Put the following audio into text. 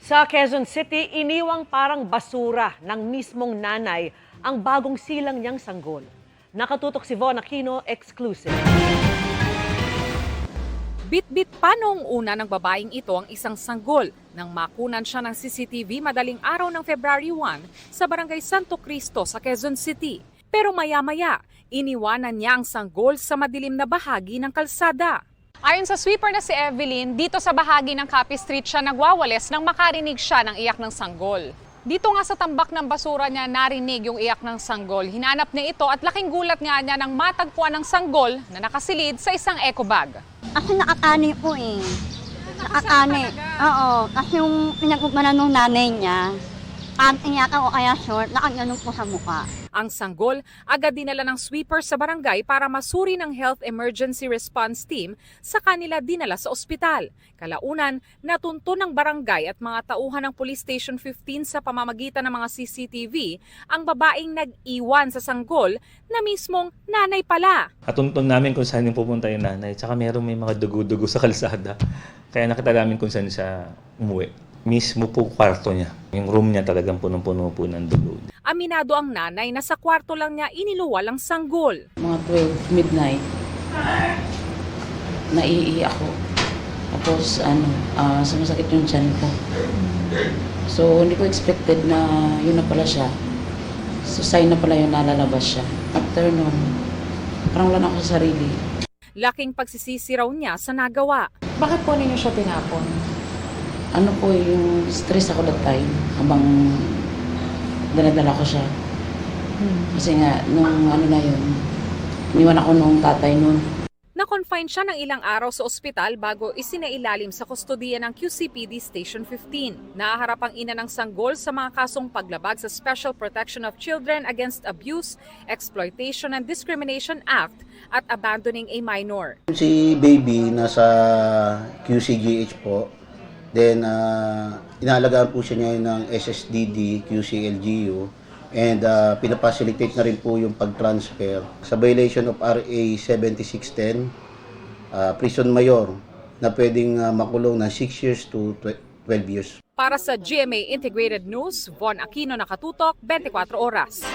Sa Quezon City, iniwang parang basura ng mismong nanay ang bagong silang niyang sanggol. Nakatutok si Von Aquino, exclusive. Bit-bit pa noong una ng babaeng ito ang isang sanggol nang makunan siya ng CCTV madaling araw ng February 1 sa Barangay Santo Cristo sa Quezon City. Pero maya-maya, iniwanan niya ang sanggol sa madilim na bahagi ng kalsada. Ayon sa sweeper na si Evelyn, dito sa bahagi ng Capi Street siya nagwawalis nang makarinig siya ng iyak ng sanggol. Dito nga sa tambak ng basura niya narinig yung iyak ng sanggol. Hinanap niya ito at laking gulat nga niya nang matagpuan ng sanggol na nakasilid sa isang eco bag. Kasi nakakani po eh. Nakakani. Oo. Kasi yung pinagpagmanan ng nanay niya, panting yata o kaya short, nakaganon po sa mukha. Ang sanggol agad dinala ng sweeper sa barangay para masuri ng Health Emergency Response Team sa kanila dinala sa ospital. Kalaunan, natunto ng barangay at mga tauhan ng Police Station 15 sa pamamagitan ng mga CCTV ang babaeng nag-iwan sa sanggol na mismong nanay pala. Natuntun namin kung saan yung pupunta yung nanay. Tsaka may mga dugo-dugo sa kalsada. Kaya nakita namin kung saan siya umuwi. Mismo po kwarto niya. Yung room niya talagang punong-puno po ng dugo. Aminado ang nanay na sa kwarto lang niya iniluwal ang sanggol. Mga 12 midnight, naiihi ako. Tapos sumasakit yung tiyan ko. So hindi ko expected na yun na pala siya. So sign na pala yun nalalabas siya. After nun, parang wala na ako sa sarili. Laking pagsisisi raw niya sa nagawa. Bakit po ninyo siya tinapon? Ano po yung stress ako that time habang daladala ko siya. Kasi nga, nung ano na yun, iniwan ako nung tatay nun. Na-confine siya ng ilang araw sa ospital bago isinailalim sa kustodiya ng QCPD Station 15. Nahaharap ang ina ng sanggol sa mga kasong paglabag sa Special Protection of Children Against Abuse, Exploitation and Discrimination Act at abandoning a minor. Si baby nasa QCGH po. Then, inaalagaan po siya ngayon ng SSDD, QCLGU, and pinapacilitate na rin po yung pag-transfer sa violation of RA 7610, prison mayor, na pwedeng makulong na 6 years to 12 years. Para sa GMA Integrated News, Von Aquino, Nakatutok, 24 Oras.